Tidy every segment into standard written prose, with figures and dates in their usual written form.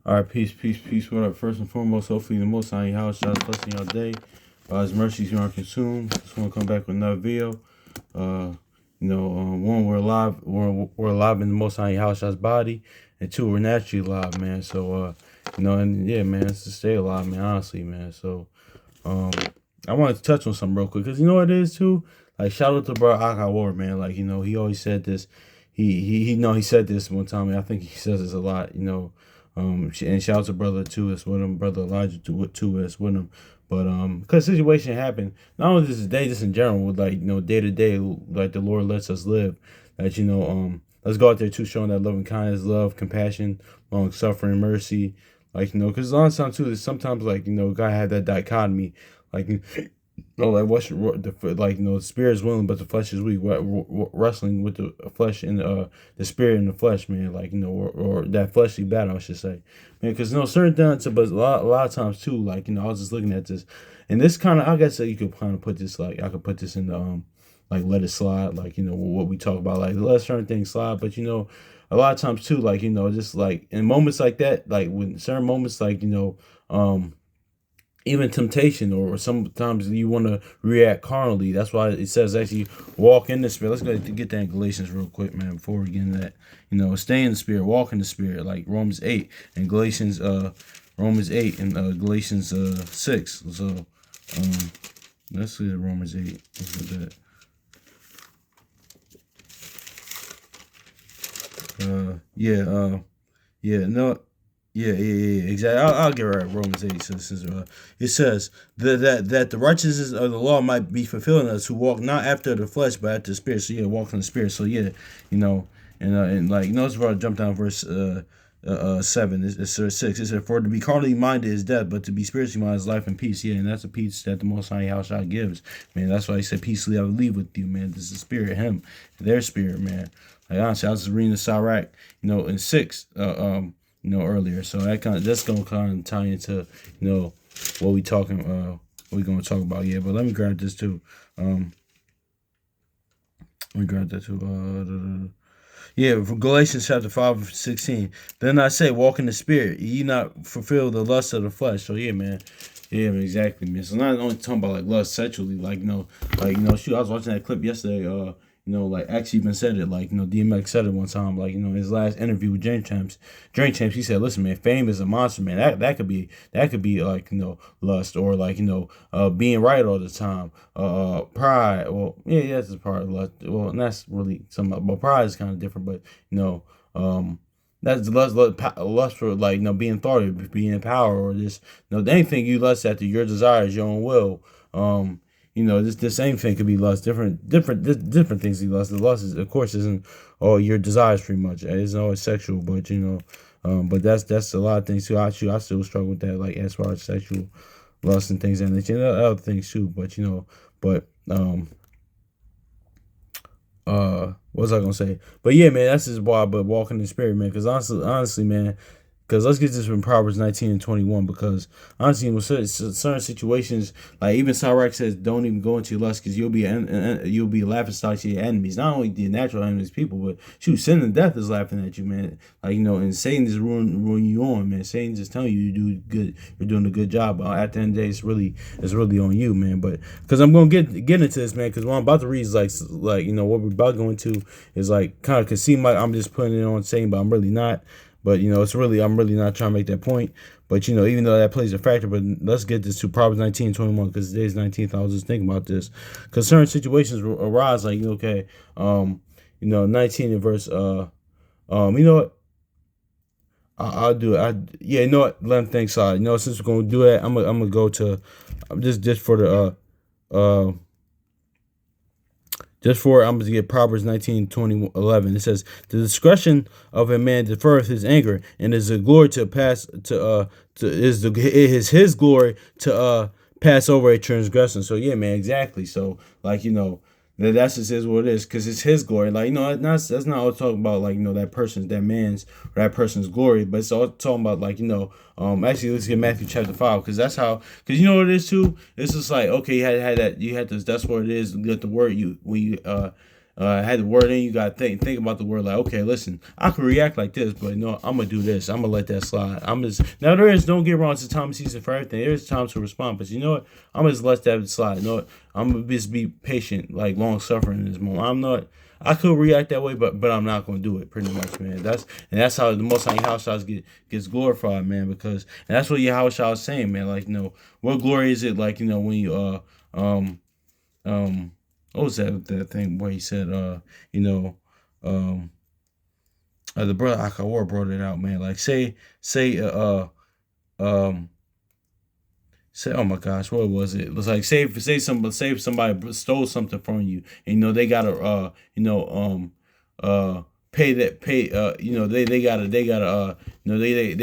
All right, peace, peace, peace. What up? First and foremost, hopefully the most high house shall blessing your day. His mercies you aren't consumed. Just want to come back with another video. One, we're alive. We're alive in the most high house shall's body, and two, we're naturally alive, man. So, and yeah, man, it's to stay alive, man. Honestly, man. So, I wanted to touch on something real quick because you know what it is too. Like, shout out to bro Aka Ward, man. Like, he always said this. He said this one time, and I think he says this a lot. And shout out to brother too as with him, brother Elijah too as with him. But because situation happened, not only this day, just in general, with like day to day, like the Lord lets us live. That let's go out there too, showing that love and kindness, love, compassion, long suffering, mercy. Like because a lot of times too, sometimes like God had that dichotomy, like like what's the spirit is willing, but the flesh is weak. Wrestling with the flesh and the spirit and the flesh, man. Like or that fleshly battle, I should say, man. Because certain things, but a lot of times too, like I was just looking at this, and this kind of I guess that you could kind of put this like I could put this in the like let it slide, like what we talk about, like let certain things slide, but a lot of times too, like just like in moments like that, like when certain moments, like even temptation, or sometimes you want to react carnally. That's why it says actually walk in the spirit. Let's go get that in Galatians real quick, man, before we get into that. Stay in the spirit, walk in the spirit, like Romans 8 and Romans 8 and Galatians 6. So let's see Romans 8. Let's look at that. Exactly. I'll get right. Romans 8 says, it says that the righteousness of the law might be fulfilled in us who walk not after the flesh but after the spirit. So walk in the spirit. So and like it's about to jump down verse 7. It's 6. It said, for to be carnally minded is death, but to be spiritually minded is life and peace. Yeah, and that's the peace that the Most High House gives, man. That's why he said, peacefully I will leave with you, man. This is the spirit, him, their spirit, man. Like honestly, I was just reading the Sirach, in 6, earlier. So that's gonna kind of tie into what we gonna talk about. Yeah, but let me grab this too. Let me grab that too. Yeah, from Galatians chapter 5:16. Then I say, walk in the spirit, ye not fulfill the lust of the flesh. So yeah, man. Yeah, exactly, man. So not only talking about like lust sexually, shoot, I was watching that clip yesterday. Like actually even said it, like, DMX said it one time, like, in his last interview with Drink Champs, he said, listen, man, fame is a monster, man. That could be like, lust, or like, being right all the time. Pride, well, yeah, that's part of lust. Well, and that's really something, but pride is kind of different, but, that's lust for like, being authority, being in power, or just, anything you lust after, your desires, your own will. The same thing could be lust. Different things you lust. The lust is, of course, isn't all your desires pretty much. It isn't always sexual, but but that's a lot of things too. I still struggle with that, like as far as sexual lust and things and other things too. But what was I gonna say? But yeah, man, that's just why. But walking in the spirit, man, because honestly, man. Because let's get this from Proverbs 19 and 21. Because honestly, in certain situations, like even Sirach says, don't even go into your lust, because you'll be a laughing stock to your enemies. Not only the natural enemies, people, but shoot, sin and death is laughing at you, man. Like and Satan is ruining you on, man. Satan's just telling you do good, you're doing a good job. But at the end of the day, it's really on you, man. But because I'm gonna get into this, man. Because what I'm about to read is like what we're about to go into is like kind of could seem like I'm just putting it on Satan, but I'm really not. But I'm really not trying to make that point. But even though that plays a factor, but let's get this to Proverbs 19:21, because today's 19th. I was just thinking about this, because certain situations arise, like 19 in verse what? I'll do it. Let them think side. Since we're gonna do that, I'm gonna go to just for the I'm going to get Proverbs 19:11. It says, the discretion of a man deferreth his anger, and is a glory to pass is his glory to pass over a transgression. So yeah, man, exactly. So like that's just is what it is, because it's his glory. Like that's not all talking about like that person's glory, but it's all talking about like actually let's get Matthew chapter 5, because that's how, because what it is too. It's just like, okay, you had that, you had this. That's what it is. You get the word when you had the word in, you got to think about the word like, okay, listen, I can react like this, but no, I'm going to do this. I'm going to let that slide. Now don't get wrong, it's a time and season for everything. There's time to respond, but you know what? I'm going to just let that slide. You know what? I'm going to just be patient, like long suffering in this moment. I could react that way, but I'm not gonna do it. Pretty much, man. That's how the Most High Yahushua gets glorified, man. Because and that's what Yahushua is saying, man. Like, what glory is it? Like, when you what was that thing where he said the brother Akawar brought it out, man. Like say oh my gosh, what was it? It was like say somebody stole something from you, and they gotta they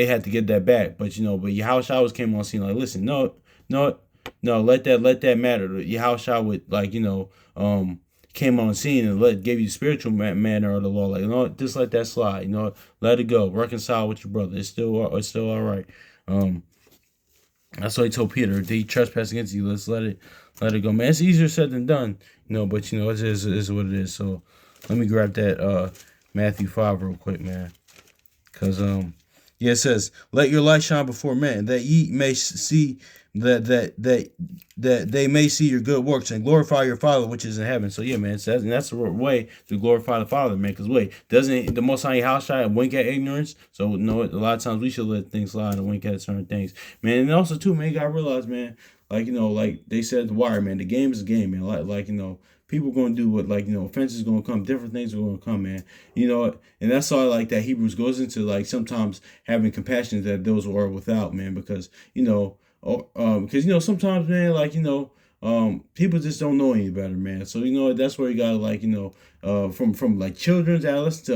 had to get that back, but Yahushua was came on scene like, listen, no, let that matter. Yahushua would came on scene and gave you spiritual manner of the law, like, just let that slide, let it go, reconcile with your brother. It's still all right. That's why he told Peter, if he trespass against you, let's let it go, man. It's easier said than done, but it is what it is. So let me grab that Matthew 5 real quick, man. Cause it says, let your light shine before men, that ye may see that they may see your good works and glorify your Father which is in heaven. So yeah, man, and that's the way to glorify the Father, man. Because doesn't the Most High Yahushua wink at ignorance? So a lot of times we should let things slide and wink at certain things, man. And also too, man, you gotta realize, man, like they said, The Wire, man, the game is a game, man. Like people gonna do what, offenses gonna come, different things are gonna come, man. And that's all like that Hebrews goes into, like, sometimes having compassion that those who are without, man, because sometimes, man, people just don't know any better, man. So that's where you gotta from like children to adolescents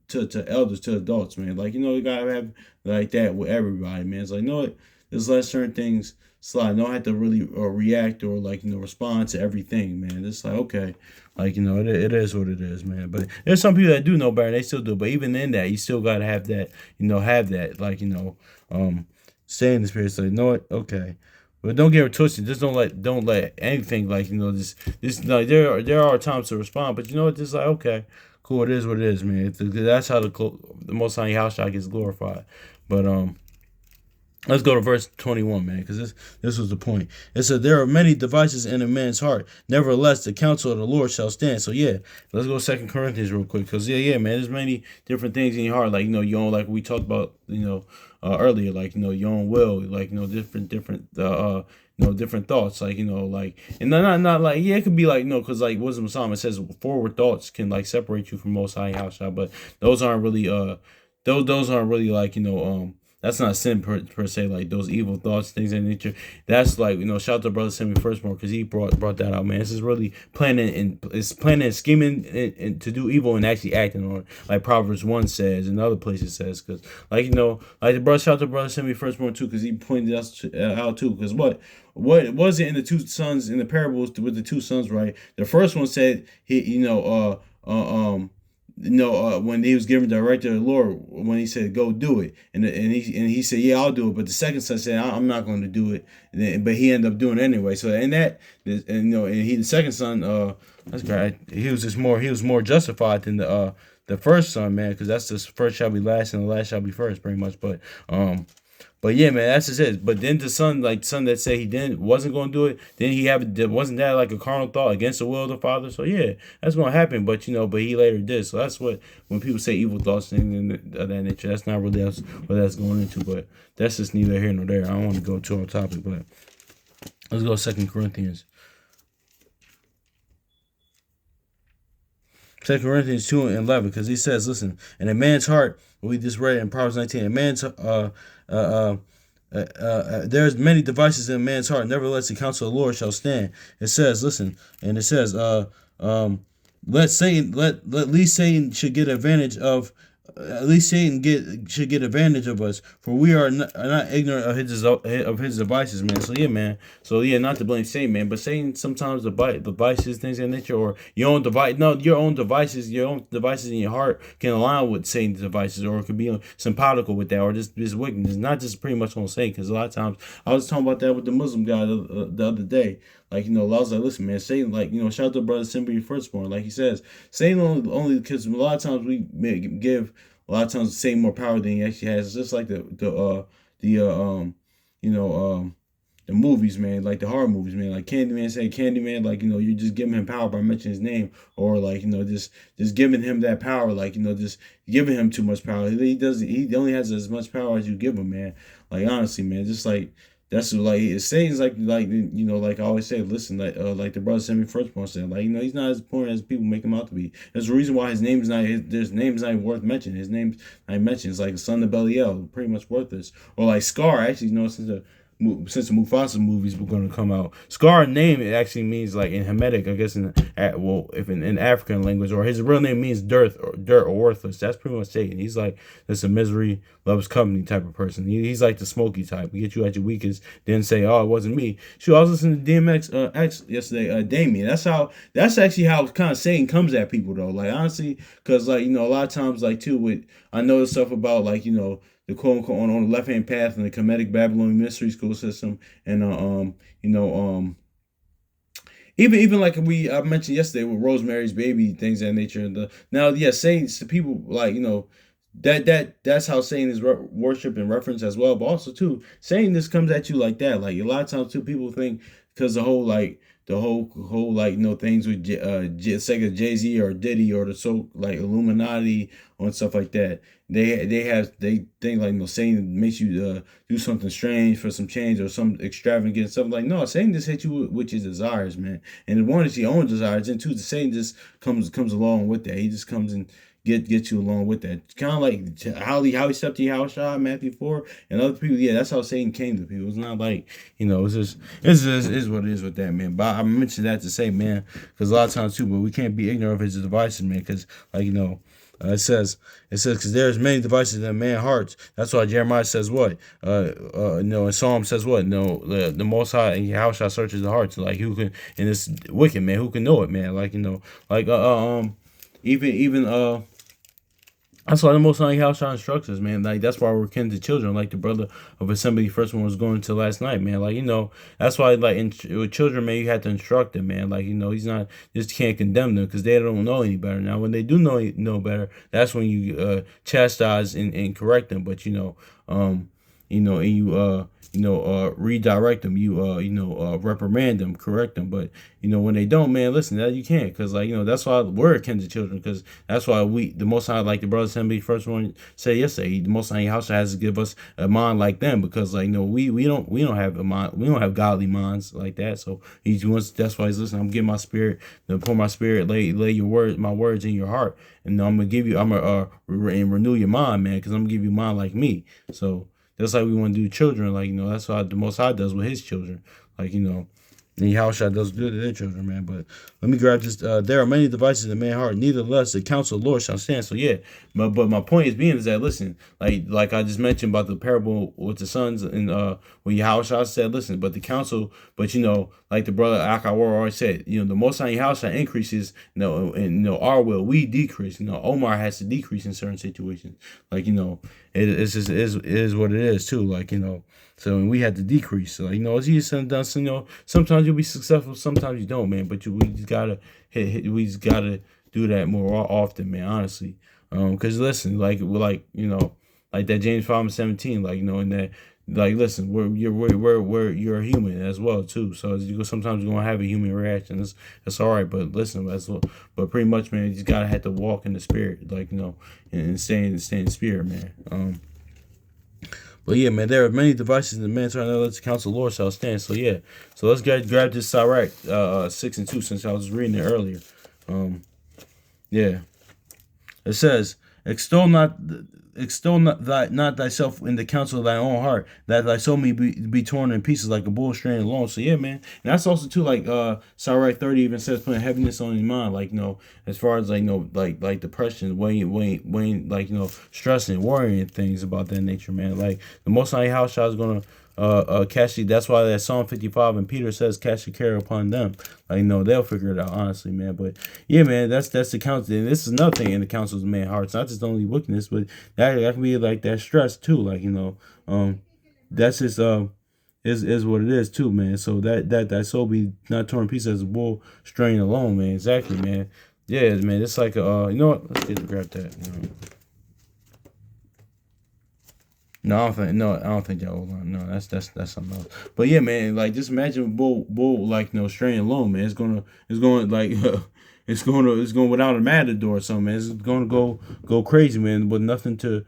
to elders to adults, man. You gotta have like that with everybody, man. It's like, just let certain things slide. Don't have to really react or respond to everything, man. It's like, okay, it is what it is, man. But there's some people that do know better, and they still do. But even in that, you still gotta have that, stay in the spirit. So okay. But don't get it twisted. Just don't let anything there are times to respond, but just like, okay, cool, it is what it is, man. That's how the Most High Yahushua gets glorified. But let's go to verse 21, man, because this was the point. It said, there are many devices in a man's heart. Nevertheless, the counsel of the Lord shall stand. So, yeah, let's go to 2 Corinthians real quick. Because, yeah, man, there's many different things in your heart. Like, your own, like we talked about, earlier, your own will, different different thoughts, and not like, yeah, it could be because Wisdom of Solomon says forward thoughts can separate you from Most High Yahushua, but those aren't really those aren't really that's not sin per se, like those evil thoughts, things of nature. That's shout out to brother Sammy Firstborn, because he brought that out, man. This is really planning and scheming and to do evil and actually acting on it, like Proverbs 1 says and other places says, because the brother, shout out to brother Sammy Firstborn too, because he pointed us out too, because what was it in the two sons in the parables with the two sons, right? The first one said when he was given director of the Lord, when he said go do it, and he said, yeah, I'll do it, but the second son said, I'm not going to do it, but he ended up doing it anyway. So the second son, that's great. He was more justified than the first son, man, because that's the first shall be last and the last shall be first, pretty much. But yeah, man, that's just it. But then the son that said he wasn't going to do it, then wasn't that like a carnal thought against the will of the Father? So yeah, that's going to happen. But but he later did. So that's when people say evil thoughts and of that nature, that's not really what that's going into. But that's just neither here nor there. I don't want to go too on topic, but let's go 2 Corinthians. 2 Corinthians 2:11, because he says, listen, in a man's heart, we just read in Proverbs 19, a man's there's many devices in a man's heart, nevertheless the counsel of the Lord shall stand. It says, listen, and it says, let least Satan should get advantage of at least Satan should get advantage of us, for we are not ignorant of his devices, man. So yeah, man. So yeah, not to blame Satan, man, but Satan sometimes devices, things of nature, or your own device. No, your own devices in your heart can align with Satan's devices, or it could be simpatical with that, or just wickedness. Not just pretty much on Satan, because a lot of times I was talking about that with the Muslim guy the other day. Like, I was like, listen, man, Satan, like, shout out to brother Simba, your firstborn. Like he says, Satan only because a lot of times we give a lot of times Satan more power than he actually has. It's just like you know the movies, man, like the horror movies, man, like Candyman, like you're just giving him power by mentioning his name, or like just giving him that power, like just giving him too much power. He only has as much power as you give him, man. Like honestly, man, just like. That's like Satan's like I always say. Listen, like the brother sent me first point said, like he's not as important as people make him out to be. There's a reason why his name's not even worth mentioning. His name's not mentioned. It's like the son of Belial, pretty much worthless. Or like Scar, actually, since the Mufasa movies were going to come out, Scar name it actually means like in Hamitic, I guess if in African language, or his real name means dirt or worthless. That's pretty much Satan. He's like just a misery loves company type of person. He's like the smoky type. We get you at your weakest, then say, "Oh, it wasn't me." Shoot, I was listening to DMX X yesterday, Damien. That's actually how kind of Satan comes at people though. Like honestly, because like a lot of times like too with I know the stuff about like the quote unquote on the left hand path in the Kemetic Babylonian mystery school system, and even like I mentioned yesterday with Rosemary's Baby, things of that nature. And now yeah, saying to people like that's how Satan is worship and reference as well, but also too saying this comes at you like that. Like a lot of times too, people think because the whole like things with say Jay-Z or Diddy or the so like Illuminati and stuff like that. They think like Satan makes you do something strange for some change or some extravagant stuff. Like no, Satan just hit you with your desires, man. And one is your own desires, and two, Satan just comes along with that. He just comes and get you along with that. Kind of like how he stepped to your house shot, Matthew 4, and other people. Yeah, that's how Satan came to people. It's not like it's just is what it is with that, man. But I mentioned that to say, man, because a lot of times too, but we can't be ignorant of his devices, man. Because like it says because there's many devices in man's hearts. That's why Jeremiah says what in Psalm says what the Most High and how shall searches the hearts, like who can, and this wicked man who can know it, man, like like even that's why the Most High House instructs us, man. Like that's why we're kin to children, like the brother of assembly first one was going to last night, man. Like that's why like with children, man, you have to instruct them, man. Like he's not just can't condemn them because they don't know any better. Now when they do know better, that's when you chastise and correct them. But and you redirect them, you reprimand them, correct them. But when they don't, man, listen, that you can't, because like that's why we're akin to children, because that's why the Most High, like the brother Assembly first one said yesterday, the Most High house has to give us a mind like them, because like we don't have a mind, we don't have godly minds like that. So he wants, that's why he's listening. I'm giving my spirit, to pour my spirit, lay my words in your heart, and I'm gonna renew your mind, man, because I'm gonna give you a mind like me. So that's like we want to do children, like that's what the Most High does with his children, like and Yahushua does do to their children, man. But let me grab this. There are many devices in man's heart, nevertheless the counsel of the Lord shall stand. So yeah, but my point is that listen, like I just mentioned about the parable with the sons, and when Yahushua said, listen, but the counsel, but like the brother Akawar already said, the Most High Yahushua increases, and our will, we decrease. Omar has to decrease in certain situations, like it's just is what it is too, like So we had to decrease. So it's easy said and done. So sometimes you'll be successful, sometimes you don't, man. But we just gotta we just gotta do that more often, man. Honestly, because listen, like that James 5:17, like and that, like listen, you're a human as well too. So sometimes you're gonna have a human reaction. That's all right. But listen, but pretty much, man, you just gotta have to walk in the spirit, like and stay in the spirit, man. But yeah, man, there are many devices in the man's heart. Let the counsel of the Lord shall stand. So yeah, so let's grab this Sirach 6:2, since I was reading it earlier. Yeah, it says, extol not extol not thyself in the counsel of thy own heart, that thy soul may be torn in pieces like a bull straying along. So yeah, man. And that's also too, like Sirach 30 even says putting heaviness on your mind, like, as far as, like, like depression, weighing, like, stressing, worrying, things about that nature, man. Like, the Most High House is gonna cast you. That's why that Psalm 55 and Peter says, cast your care upon them. Like, they'll figure it out, honestly, man. But yeah, man, that's the counsel. And this is another thing in the counsels of man's hearts, not just only wickedness, but that can be like that stress too. Like, that's just is what it is too, man. So that soul be not torn in pieces as a bull straying alone, man. Exactly, man. Yeah, man. It's like you know what? Let's grab that. No, I don't think that old line. No, that's something else. But yeah, man, like, just imagine bull like, straying alone, man. It's going like it's going without a matador or something, man. It's gonna go crazy, man, with nothing to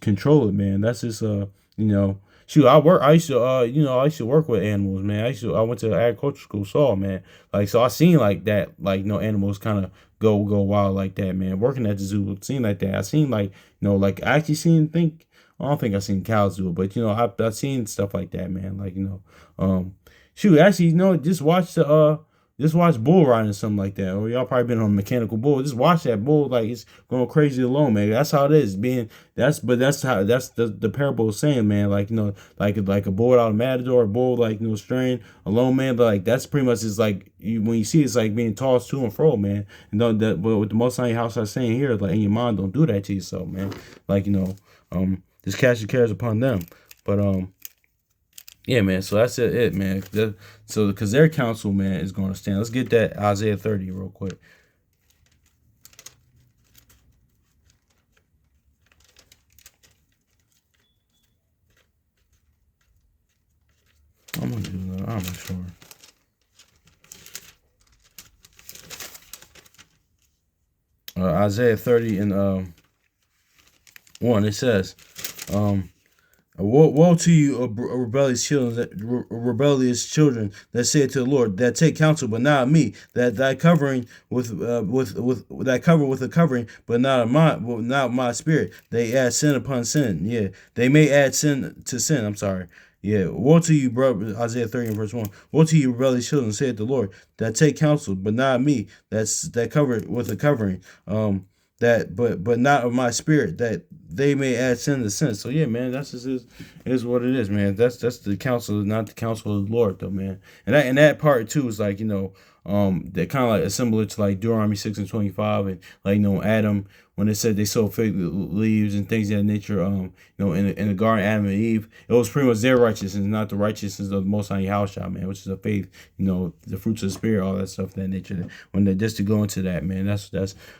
control it, man. That's just shoot, I used to work with animals, man. I went to agricultural school, saw, man. Like, so I seen like that, like, animals kind of go wild like that, man. Working at the zoo, seen like that. I seen, like, like, I actually I don't think I've seen cows do it, but I've seen stuff like that, man. Like, shoot, actually, just watch bull riding or something like that. Or y'all probably been on a mechanical bull. Just watch that bull, like, it's going crazy alone, man. That's how it is. That's the parable is saying, man. Like, like a bull without a matador, a bull, like, straying alone, man. But, like, that's pretty much, is like, when you see it's like being tossed to and fro, man. But with the Most High House I was saying here, like, in your mind, don't do that to yourself, man. Like, just cast your cares upon them. But yeah, man. So that's it, man. So because their counsel, man, is going to stand. Let's get that Isaiah 30 real quick. I'm gonna do that. I'm not sure. Isaiah 30 and 1. It says, woe to you, rebellious children that say to the Lord, that take counsel, but not of me, that covering with that cover with a covering, but not of my spirit. They add sin upon sin. Yeah, they may add sin to sin. I'm sorry. Yeah, woe to you, bro. Isaiah 30 and verse 1. Woe to you, rebellious children, saith the Lord, that take counsel, but not me, that covered with a covering. But not of my spirit, that they may add sin to sin. So yeah, man, that's just is what it is, man. That's the counsel, not the counsel of the Lord, though, man. And that part too is like, that kind of like similar to like Deuteronomy 6 and 25, and like, Adam, when it said they sowed fig leaves and things of that nature, in the garden, Adam and Eve, it was pretty much their righteousness, not the righteousness of the Most High House, man, which is a faith, the fruits of the spirit, all that stuff, that nature. When they just to go into that, man, that's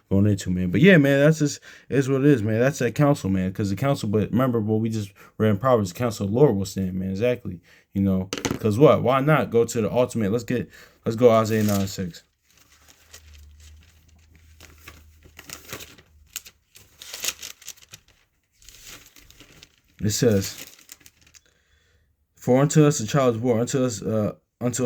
going into, man. But yeah, man, that's just is what it is, man. That's that counsel, man, because the counsel. But remember what we just read in Proverbs: the counsel of the Lord will stand, man. Exactly, because what? Why not go to the ultimate? Let's go Isaiah 9:6. It says, for unto us a child is born, unto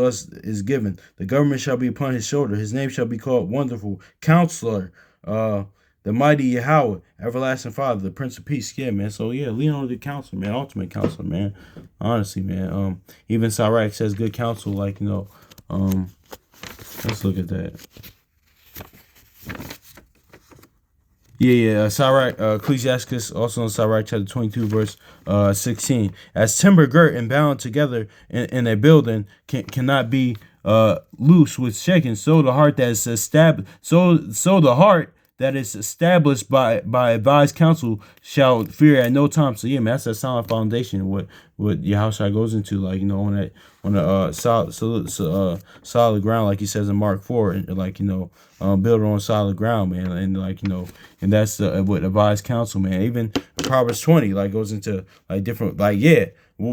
us is given. The government shall be upon his shoulder. His name shall be called Wonderful, Counselor, the Mighty Yahweh, Everlasting Father, the Prince of Peace. Yeah, man. So yeah, lean on the counsel, man. Ultimate counselor, man. Honestly, man. Even Sirach says good counsel, like, let's look at that. Yeah. Sirach, Ecclesiastes, also in Sirach chapter 22, verse 16. As timber girt and bound together in a building cannot be loose with shaking, so the heart that is established, so the heart that is established by advised counsel shall fear at no time. So yeah, man, that's a solid foundation. What Yahushua goes into, like, on a solid ground, like he says in Mark 4, and like, build on solid ground, man, and like, and that's what advised counsel, man. Even Proverbs 20, like, goes into like different, like, yeah,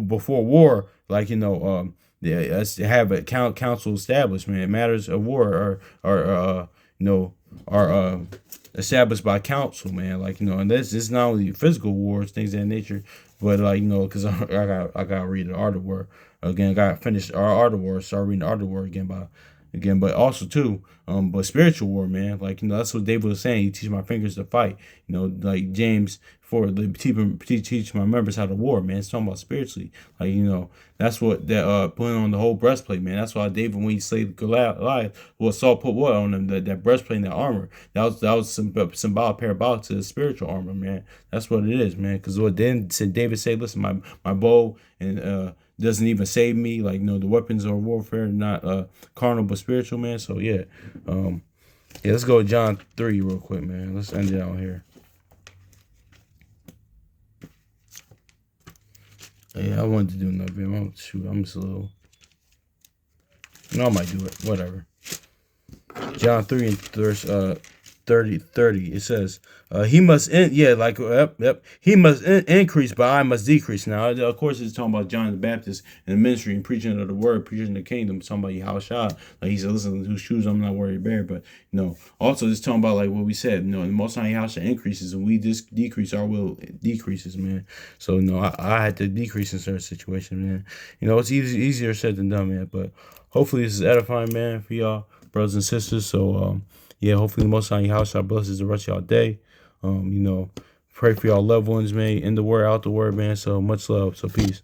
before war, like, yeah, let's have a council established, man. Matters of war are established by council, man. Like, and this is not only physical wars, things of that nature, but like, because I got to read the Art of War again. Got finished our Art of War, started reading the Art of War again by again, but also too, but spiritual war, man. Like, that's what David was saying. He teach my fingers to fight. Like James for teach my members how to war, man. It's talking about spiritually. Like, that's what that putting on the whole breastplate, man. That's why David, when he slayed Goliath, well, Saul put what on him? That breastplate and that armor. That was symbolic, parabolic to the spiritual armor, man. That's what it is, man. Because what then said David said, listen, my bow and doesn't even save me. Like, the weapons of warfare not carnal but spiritual, man. So yeah, let's go to John 3 real quick, man. Let's end it out here. Yeah, I wanted to do another video. I'm just a little. No, I might do it. Whatever. John 3 and verse 30. It says, he must he must increase, but I must decrease. Now, of course, it's talking about John the Baptist and the ministry and preaching of the word, preaching the kingdom. It's talking about Yahushua. Like he said, listen, whose shoes I'm not worried bear. But also it's talking about like what we said. The Most High Yahushua increases and we just decrease. Our will decreases, man. So I had to decrease in certain situations, man. It's easier said than done, man. But hopefully this is edifying, man, for y'all brothers and sisters. So hopefully the Most High Yahushua blesses the rest of y'all day. Pray for y'all loved ones, man. In the word, out the word, man. So much love. So peace.